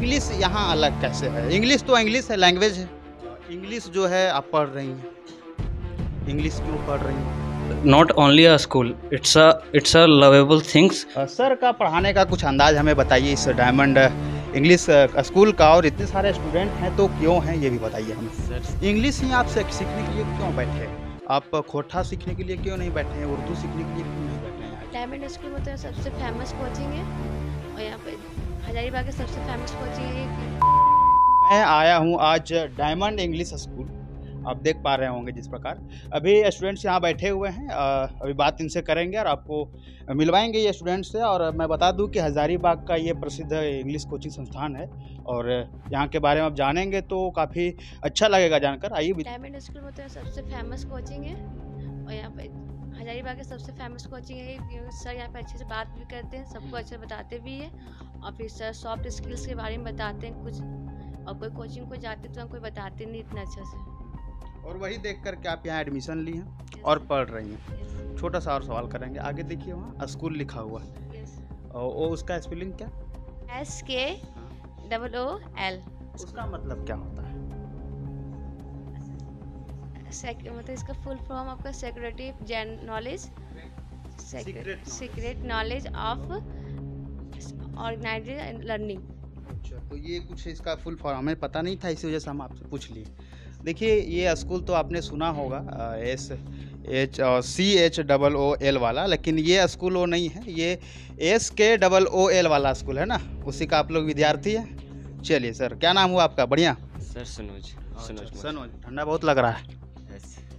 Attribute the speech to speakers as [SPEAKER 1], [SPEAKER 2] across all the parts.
[SPEAKER 1] English यहाँ अलग कैसे है? इंग्लिश तो इंग्लिश है, लैंग्वेज है। इंग्लिश जो है आप पढ़ रही हैं, इंग्लिश क्यों पढ़ रही हैं?
[SPEAKER 2] Not only a school, it's a lovable things.
[SPEAKER 1] Sir का पढ़ाने का कुछ अंदाज हमें बताइए इस डायमंड इंग्लिश स्कूल का, और इतने सारे स्टूडेंट हैं तो क्यों हैं ये भी बताइए हमें।
[SPEAKER 2] सर
[SPEAKER 1] इंग्लिश ही आप सीखने के लिए क्यों बैठे? आप खोटा सीखने के लिए क्यों नहीं बैठे हैं? उर्दू सीखने के लिए क्यों नहीं बैठे हैं?
[SPEAKER 3] डायमंड स्कूल में तो सबसे फेमस कोचिंग है और यहाँ पे हजारीबाग की सबसे फेमस कोचिंग है।
[SPEAKER 1] मैं आया हूँ आज डायमंड इंग्लिश स्कूल, आप देख पा रहे होंगे जिस प्रकार अभी स्टूडेंट्स यहाँ बैठे हुए हैं। अभी बात इनसे करेंगे और आपको मिलवाएंगे ये स्टूडेंट्स से। और मैं बता दूं कि हजारीबाग का ये प्रसिद्ध इंग्लिश कोचिंग संस्थान है और यहाँ के बारे में आप जानेंगे तो काफ़ी अच्छा लगेगा जानकर। आइए।
[SPEAKER 3] डायमंड स्कूल में तो सबसे फेमस कोचिंग है और यहाँ पे हजारीबाग की सबसे फेमस कोचिंग है। सर यहाँ पे अच्छे से बात भी करते हैं, सबको अच्छे बताते भी हैं और फिर सर सॉफ्ट स्किल्स के बारे में बताते हैं कुछ, और कोई कोचिंग को जाते तो कोई बताते नहीं इतना अच्छा से।
[SPEAKER 1] और वही देख कर के आप यहाँ एडमिशन ली हैं और पढ़ रही हैं। छोटा सा और सवाल करेंगे, आगे देखिए वहाँ स्कूल लिखा हुआ है और वो उसका स्पेलिंग क्या?
[SPEAKER 3] SKOOL।
[SPEAKER 1] उसका मतलब क्या होता है?
[SPEAKER 3] मतलब इसका फुल फॉर्म आपका secretive knowledge, secret knowledge of organised learning.
[SPEAKER 1] अच्छा, तो ये कुछ इसका फुल फॉर्म हमें पता नहीं था, इसी वजह से हम आपसे पूछ लिए। देखिए ये स्कूल तो आपने सुना होगा SHOOL वाला, लेकिन ये स्कूल वो नहीं है, ये SKOOL वाला स्कूल है ना, उसी का आप लोग विद्यार्थी हैं। चलिए सर, क्या नाम हुआ आपका? बढ़िया
[SPEAKER 2] सर सनोज
[SPEAKER 1] सनोज। ठंडा बहुत लग रहा है,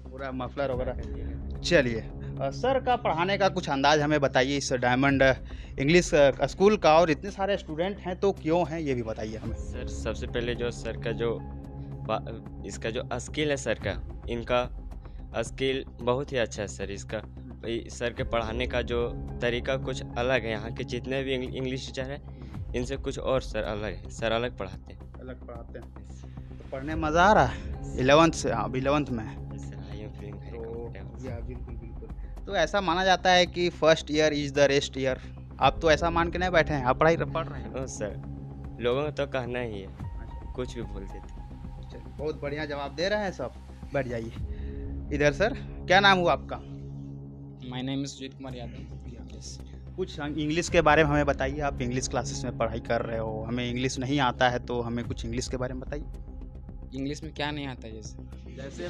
[SPEAKER 1] पूरा मफलर वगैरह। चलिए सर का पढ़ाने का कुछ अंदाज हमें बताइए इस डायमंड इंग्लिश स्कूल का, और इतने सारे स्टूडेंट हैं तो क्यों हैं ये भी बताइए हमें।
[SPEAKER 2] सर सबसे पहले जो सर का जो इसका जो स्किल है सर का, इनका स्किल बहुत ही अच्छा है सर। इसका सर के पढ़ाने का जो तरीका कुछ अलग है। यहाँ के जितने भी इंग्लिश टीचर हैं इनसे कुछ और सर अलग है। सर अलग पढ़ाते हैं।
[SPEAKER 1] तो पढ़ने में मज़ा आ रहा है? 11th से अब 11th में है बिल्कुल। तो ऐसा माना जाता है कि first year is the rest year. आप तो ऐसा मान के नहीं बैठे हैं, आप पढ़ाई पढ़ रहे हैं?
[SPEAKER 2] सर लोगों का तो कहना ही है, कुछ भी बोल देते।
[SPEAKER 1] बहुत बढ़िया जवाब दे रहे हैं सब। बैठ जाइए इधर। सर क्या नाम हुआ आपका?
[SPEAKER 4] My name is Sujeet Kumar Yadav.
[SPEAKER 1] कुछ इंग्लिश के बारे में हमें बताइए। आप इंग्लिश क्लासेस में पढ़ाई कर रहे हो, हमें इंग्लिश नहीं आता है तो हमें कुछ इंग्लिश के बारे में बताइए।
[SPEAKER 4] इंग्लिश में क्या नहीं आता? जैसे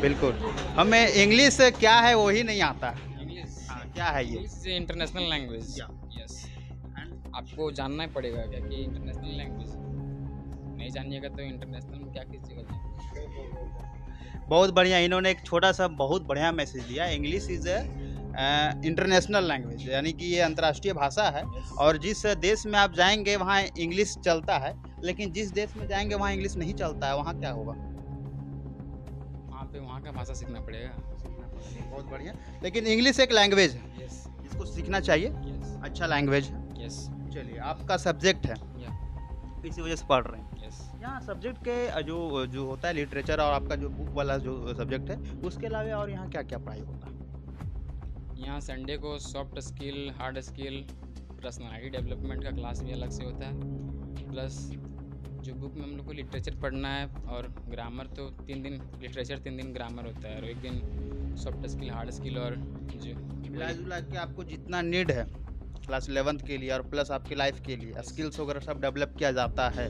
[SPEAKER 1] बिल्कुल, हमें इंग्लिश क्या है वही नहीं आता।
[SPEAKER 4] इंग्लिश
[SPEAKER 1] क्या है ये?
[SPEAKER 4] English international language. यस, आपको जानना ही पड़ेगा क्या कि इंटरनेशनल लैंग्वेज नहीं जानिएगा तो इंटरनेशनल में क्या कीजिएगा।
[SPEAKER 1] बहुत बढ़िया, इन्होंने एक छोटा सा बहुत बढ़िया मैसेज दिया। इंग्लिश इज़ इंटरनेशनल लैंग्वेज, यानी कि ये अंतर्राष्ट्रीय भाषा है और जिस देश में आप जाएंगे वहाँ इंग्लिश चलता है, लेकिन जिस देश में जाएंगे वहाँ इंग्लिश नहीं चलता है। वहाँ क्या होगा?
[SPEAKER 4] वहाँ पे वहाँ का भाषा सीखना पड़ेगा।
[SPEAKER 1] बहुत बढ़िया, लेकिन इंग्लिश एक लैंग्वेज है,
[SPEAKER 4] यस,
[SPEAKER 1] इसको सीखना चाहिए। अच्छा लैंग्वेज है।
[SPEAKER 4] यस।
[SPEAKER 1] चलिए, आपका सब्जेक्ट है, इसी वजह से पढ़ रहे हैं। यहाँ सब्जेक्ट के जो होता है लिटरेचर और आपका जो बुक वाला जो सब्जेक्ट है, उसके अलावा और यहाँ क्या क्या पढ़ाई होता है?
[SPEAKER 4] यहाँ संडे को soft skill, hard skill, personality development का क्लास भी अलग से होता है। प्लस जो बुक में हम लोग को लिटरेचर पढ़ना है और ग्रामर, तो 3 दिन लिटरेचर 3 दिन ग्रामर होता है और 1 दिन सॉफ्ट स्किल, हार्ड स्किल। और जो
[SPEAKER 1] मिला जुला के आपको जितना नीड है क्लास 11th के लिए और प्लस आपकी लाइफ के लिए स्किल्स वगैरह सब डेवलप किया जाता है।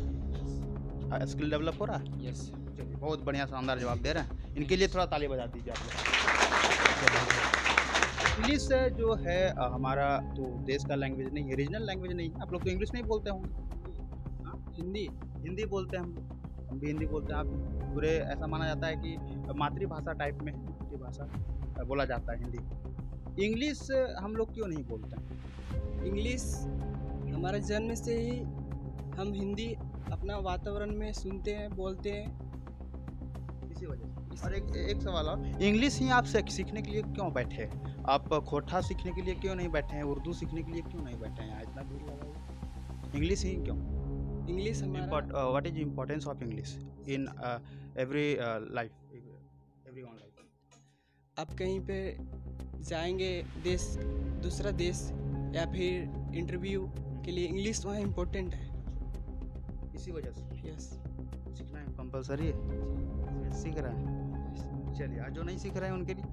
[SPEAKER 1] स्किल डेवलप हो रहा है।
[SPEAKER 4] यस।
[SPEAKER 1] चलिए, बहुत बढ़िया शानदार जवाब दे रहे हैं। इनके लिए थोड़ा ताली बजा दीजिए आप लोग। इंग्लिश जो है हमारा तो देश का लैंग्वेज नहीं है, रीजनल लैंग्वेज नहीं है। आप लोग तो इंग्लिश नहीं बोलते होंगे? हिंदी बोलते हैं हम भी हिंदी बोलते हैं। आप पूरे ऐसा माना जाता है कि मातृभाषा टाइप में मातृभाषा बोला जाता है हिंदी। इंग्लिश हम लोग क्यों नहीं बोलते हैं?
[SPEAKER 5] इंग्लिश हमारा जन्म से ही हम हिंदी अपना वातावरण में सुनते हैं, बोलते हैं,
[SPEAKER 1] इसी वजह से। और एक सवाल और, इंग्लिश ही आप सीखने के लिए क्यों बैठे? आप खोटा सीखने के लिए क्यों नहीं बैठे हैं? उर्दू सीखने के लिए क्यों नहीं बैठे हैं? यहाँ इतना भीड़ लगा हुआ, इंग्लिश ही क्यों?
[SPEAKER 5] इंग्लिश हमारा
[SPEAKER 1] what is importance of English in every life, everyone life?
[SPEAKER 5] आप कहीं पे जाएंगे दूसरा देश या फिर इंटरव्यू के लिए, इंग्लिश वहाँ इम्पोर्टेंट है।
[SPEAKER 1] इसी वजह से
[SPEAKER 5] यस।
[SPEAKER 1] सीखना है कंपलसरी है, सीख रहा है। चलिए, आज जो नहीं सीख रहे हैं उनके लिए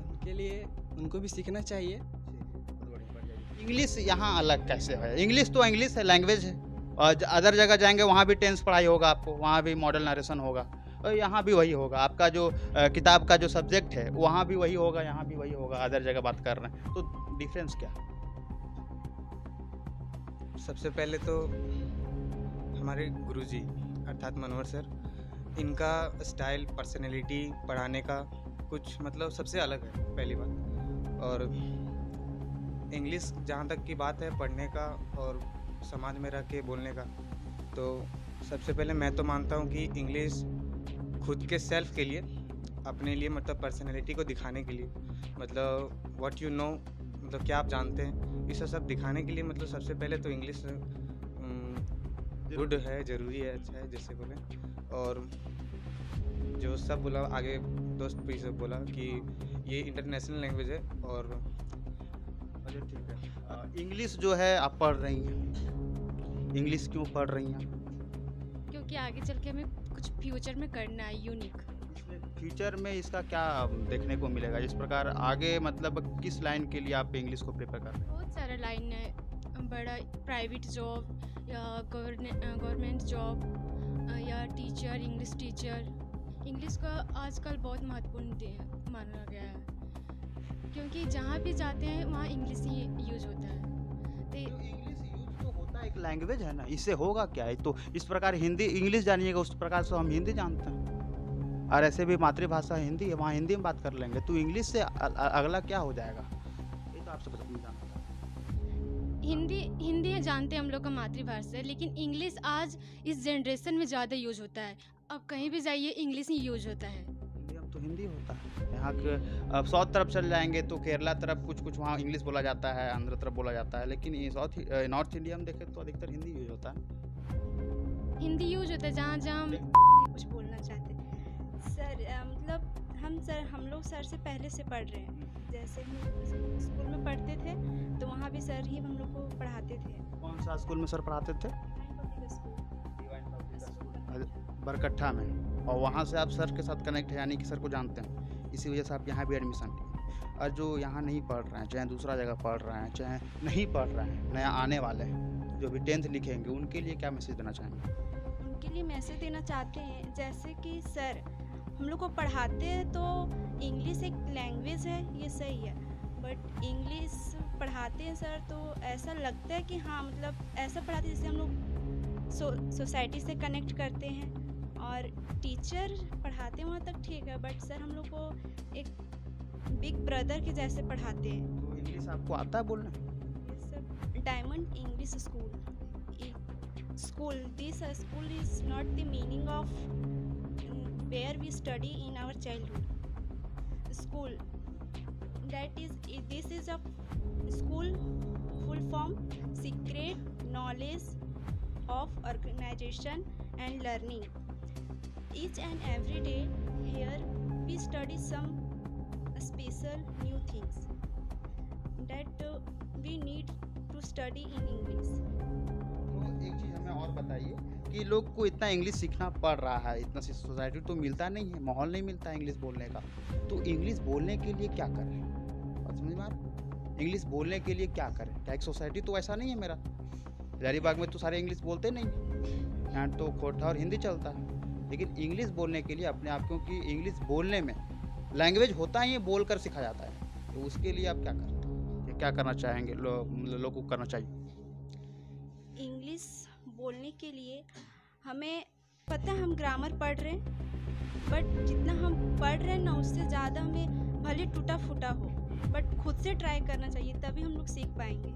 [SPEAKER 5] उनके लिए उनको भी सीखना चाहिए।
[SPEAKER 1] इंग्लिश यहाँ अलग कैसे है? इंग्लिश तो इंग्लिश है, लैंग्वेज है, और अदर जगह जाएंगे वहाँ भी टेंस पढ़ाई होगा आपको, वहाँ भी मॉडल नरेशन होगा, और यहाँ भी वही होगा। आपका जो किताब का जो सब्जेक्ट है वहाँ भी वही होगा, यहाँ भी वही होगा, अदर जगह बात कर रहे हैं, तो डिफरेंस क्या है?
[SPEAKER 6] सबसे पहले तो हमारे गुरुजी अर्थात मनोहर सर, इनका स्टाइल, पर्सनैलिटी, पढ़ाने का कुछ मतलब सबसे अलग है पहली बात। और इंग्लिश जहाँ तक की बात है पढ़ने का और समाज में रह के बोलने का, तो सबसे पहले मैं तो मानता हूँ कि इंग्लिश खुद के सेल्फ के लिए, अपने लिए, मतलब पर्सनैलिटी को दिखाने के लिए, मतलब व्हाट यू नो, मतलब क्या आप जानते हैं, इसे सब दिखाने के लिए मतलब सबसे पहले तो इंग्लिश गुड है, ज़रूरी है, अच्छा है जैसे बोले। और जो सब बोला आगे दोस्त भी सब बोला कि ये इंटरनेशनल लैंग्वेज है। और
[SPEAKER 1] अच्छा, ठीक है। इंग्लिश जो है आप पढ़ रही हैं, इंग्लिश क्यों पढ़ रही हैं?
[SPEAKER 7] क्योंकि आगे चल के हमें कुछ फ्यूचर में करना है यूनिक।
[SPEAKER 1] फ्यूचर में इसका क्या देखने को मिलेगा? इस प्रकार आगे मतलब किस लाइन के लिए आप इंग्लिश को प्रेफर कर रहे हैं?
[SPEAKER 7] बहुत सारा लाइन है, बड़ा प्राइवेट जॉब या गवर्नमेंट जॉब या टीचर, इंग्लिश टीचर। इंग्लिश का आजकल बहुत महत्वपूर्ण माना गया है, क्योंकि जहाँ भी जाते हैं वहाँ इंग्लिश ही यूज होता है। तो
[SPEAKER 1] इंग्लिश यूज तो होता है, एक लैंग्वेज है ना, इससे होगा क्या है? तो इस प्रकार हिंदी इंग्लिश जानिएगा, उस प्रकार से हम हिंदी जानते हैं, और ऐसे भी मातृभाषा हिंदी है, वहाँ हिंदी में बात कर लेंगे, तो इंग्लिश से अगला क्या हो जाएगा? ये तो आपसे जानना था।
[SPEAKER 7] हिंदी जानते हैं हम लोग का मातृभाषा है, लेकिन इंग्लिश आज इस जनरेशन में ज़्यादा यूज होता है। अब कहीं भी जाइए इंग्लिश ही यूज होता है।
[SPEAKER 1] मीडियम तो हिंदी होता है यहाँ के। अब साउथ तरफ चल जाएंगे तो केरला तरफ कुछ वहाँ इंग्लिश बोला जाता है, आंध्र तरफ बोला जाता है, लेकिन ये नॉर्थ इंडिया में देखें तो अधिकतर हिंदी यूज होता है।
[SPEAKER 7] हिंदी यूज होता है जहाँ जहाँ
[SPEAKER 8] कुछ बोलना चाहते हैं सर। मतलब हम लोग सर से पहले से पढ़ रहे हैं। जैसे हम स्कूल में पढ़ते थे तो वहाँ भी सर ही हम लोग को पढ़ाते थे।
[SPEAKER 1] कौन सा स्कूल में सर पढ़ाते थे?
[SPEAKER 8] स्कूल
[SPEAKER 1] बरकट्ठा में। और वहाँ से आप सर के साथ कनेक्ट है, यानी कि सर को जानते हैं, इसी वजह से आप यहाँ भी एडमिशन लिए। और जो यहाँ नहीं पढ़ रहे हैं, चाहे दूसरा जगह पढ़ रहे हैं, चाहे नहीं पढ़ रहे हैं, नया आने वाले हैं जो भी 10th लिखेंगे, उनके लिए क्या मैसेज देना चाहेंगे?
[SPEAKER 8] उनके लिए मैसेज देना चाहते हैं जैसे कि सर हम लोग को पढ़ाते हैं तो इंग्लिश एक लैंग्वेज है, ये सही है, बट इंग्लिश पढ़ाते हैं सर तो ऐसा लगता है कि हाँ मतलब ऐसा पढ़ाते हैं जैसे हम लोग सोसाइटी से कनेक्ट करते हैं। और टीचर पढ़ाते हैं वहाँ तक ठीक है, बट सर हम लोग को एक बिग ब्रदर के जैसे पढ़ाते हैं।
[SPEAKER 1] तो इंग्लिश आपको आता है बोलना?
[SPEAKER 8] Sir diamond English school this school is not the meaning of where we study in our childhood school, this is a school full form secret knowledge of organization and learning. Each and every day here we study some special new things that we need to study in English.
[SPEAKER 1] तो एक चीज़ हमें और बताइए कि लोग को इतना English सीखना पड़ रहा है, इतना सोसाइटी तो मिलता नहीं है, माहौल नहीं मिलता है इंग्लिश बोलने का, तो इंग्लिश बोलने के लिए क्या करें? और समझ में आ रहा, इंग्लिश बोलने के लिए क्या करें? क्या एक सोसाइटी तो ऐसा नहीं है मेरा, हजारीबाग में तो सारे इंग्लिश बोलते नहीं, यहाँ तो खोटा और हिंदी चलता है, लेकिन इंग्लिश बोलने के लिए अपने आप, क्योंकि इंग्लिश बोलने में लैंग्वेज होता ही है, बोल कर सिखाया जाता है, तो उसके लिए आप क्या करते हैं, क्या करना चाहेंगे, लोगों को करना चाहिए?
[SPEAKER 8] इंग्लिश बोलने के लिए हमें पता है हम ग्रामर पढ़ रहे हैं, बट जितना हम पढ़ रहे हैं ना उससे ज़्यादा हमें भले टूटा फूटा हो बट खुद से ट्राई करना चाहिए, तभी हम लोग सीख पाएंगे।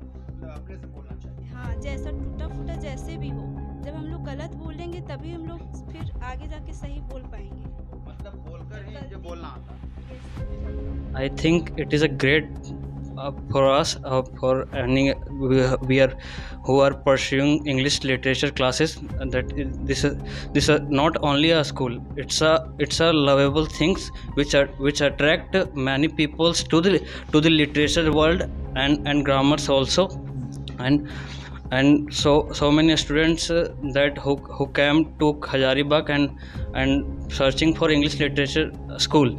[SPEAKER 1] अपने से बोलना चाहिए।
[SPEAKER 8] हाँ, जैसा टूटा फूटा जैसे भी हो, जब हम लोग गलत बोलेंगे तभी हम लोग फिर आगे जाके सही बोल पाएंगे।
[SPEAKER 1] मतलब बोलकर ही जो बोलना आता है।
[SPEAKER 9] I think it is a great for us for any we are who are pursuing English literature classes, that this is not only a school, it's a lovable things which attract many peoples to the literature world and grammars also, and and so many students that who came to Hazaribagh and searching for English literature school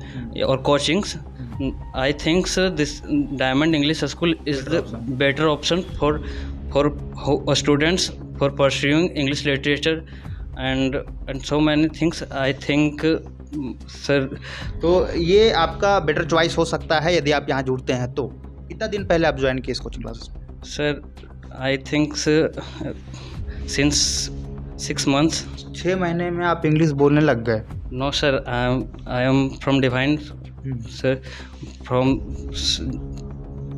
[SPEAKER 9] or coachings. I think this Diamond English School is the better option for students for pursuing English literature and so many things. I think sir,
[SPEAKER 1] तो ये आपका better choice हो सकता है यदि आप यहाँ जुड़ते हैं तो। कितना दिन पहले आप ज्वाइन किए इस कोचिंग क्लासेस में?
[SPEAKER 9] Sir I think since 6 months.
[SPEAKER 1] 6 महीने में आप इंग्लिश बोलने लग गए?
[SPEAKER 9] No sir, I am from divine sir, from.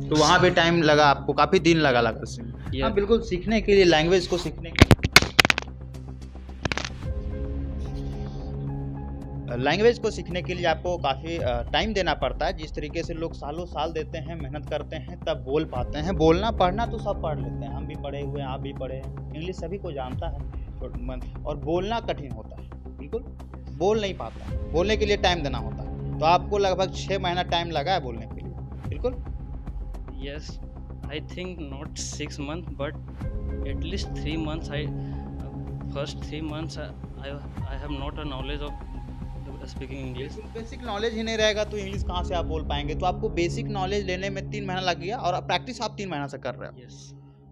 [SPEAKER 1] तो वहाँ भी टाइम लगा आपको, काफ़ी दिन लगा हाँ बिल्कुल, सीखने के लिए, लैंग्वेज को सीखने के लिए आपको काफ़ी टाइम देना पड़ता है। जिस तरीके से लोग सालों साल देते हैं, मेहनत करते हैं, तब बोल पाते हैं। बोलना पढ़ना तो सब पढ़ लेते हैं, हम भी पढ़े हुए हैं, आप भी पढ़े हैं, इंग्लिश सभी को जानता है, और बोलना कठिन होता है, बिल्कुल बोल नहीं पाता है, बोलने के लिए टाइम देना होता है। तो आपको लगभग 6 महीना टाइम लगा है बोलने के लिए, बिल्कुल?
[SPEAKER 9] Yes, I think not 6 months, but at least 3 months. First 3 months I have not a knowledge of speaking English.
[SPEAKER 1] Basic knowledge ही नहीं रहेगा तो इंग्लिश कहाँ से आप बोल पाएंगे? तो आपको बेसिक नॉलेज लेने में 3 महीना लग गया और प्रैक्टिस आप 3 महीना से कर रहे हो।
[SPEAKER 9] Yes.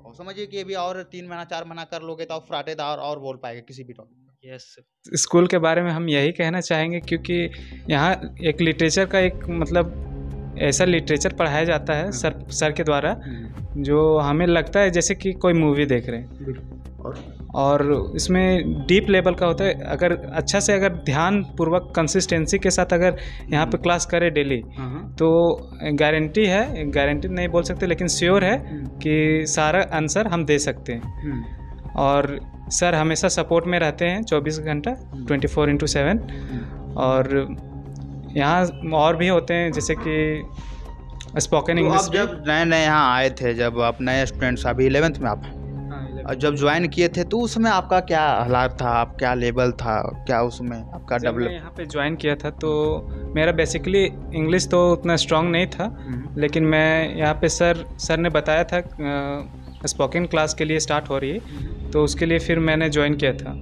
[SPEAKER 1] और समझिए कि अभी और 3 महीना 4 महीना कर लोगे तो आप फ्राटेदार और बोल पाएंगे किसी भी टॉपिक।
[SPEAKER 9] Yes.
[SPEAKER 10] स्कूल के बारे में हम यही कहना चाहेंगे, क्योंकि यहाँ एक लिटरेचर का एक मतलब ऐसा लिटरेचर पढ़ाया जाता है सर के द्वारा, जो हमें लगता है जैसे कि कोई मूवी देख रहे हैं, और इसमें डीप लेवल का होता है। अगर अच्छा से अगर ध्यान पूर्वक कंसिस्टेंसी के साथ अगर यहाँ पे क्लास करें डेली, तो गारंटी है, गारंटी नहीं बोल सकते लेकिन श्योर है कि सारा आंसर हम दे सकते हैं। और सर हमेशा सपोर्ट में रहते हैं 24 घंटा 24/7। और यहाँ और भी होते हैं जैसे कि स्पोकन इंग्लिश।
[SPEAKER 1] आप जब नए यहाँ आए थे, जब आप नए स्टूडेंट्स, अभी 11th में आप, और जब ज्वाइन किए थे तो उसमें आपका क्या हालात था, आप क्या लेवल था, क्या उसमें आपका डेवलप?
[SPEAKER 10] मैं यहाँ पे ज्वाइन किया था तो मेरा बेसिकली इंग्लिश तो उतना स्ट्रांग नहीं था, लेकिन मैं यहाँ पे सर ने बताया था स्पोकन क्लास के लिए स्टार्ट हो रही है, तो उसके लिए फिर मैंने ज्वाइन किया था।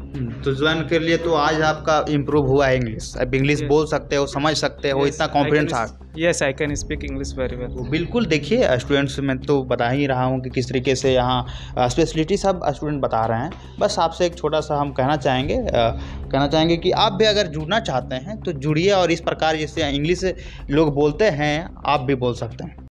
[SPEAKER 1] तो ज्वाइन कर लिए तो आज आपका इम्प्रूव हुआ है इंग्लिश, अब इंग्लिश बोल सकते हो, समझ सकते हो, इतना कॉन्फिडेंस आ?
[SPEAKER 10] Yes, I can speak English very well.
[SPEAKER 1] बिल्कुल, देखिए स्टूडेंट्स में तो बता ही रहा हूँ कि किस तरीके से यहाँ स्पेशलिटी सब स्टूडेंट बता रहे हैं। बस आपसे एक छोटा सा हम कहना चाहेंगे कि आप भी अगर जुड़ना चाहते हैं तो जुड़िए, और इस प्रकार जैसे इंग्लिश लोग बोलते हैं आप भी बोल सकते हैं।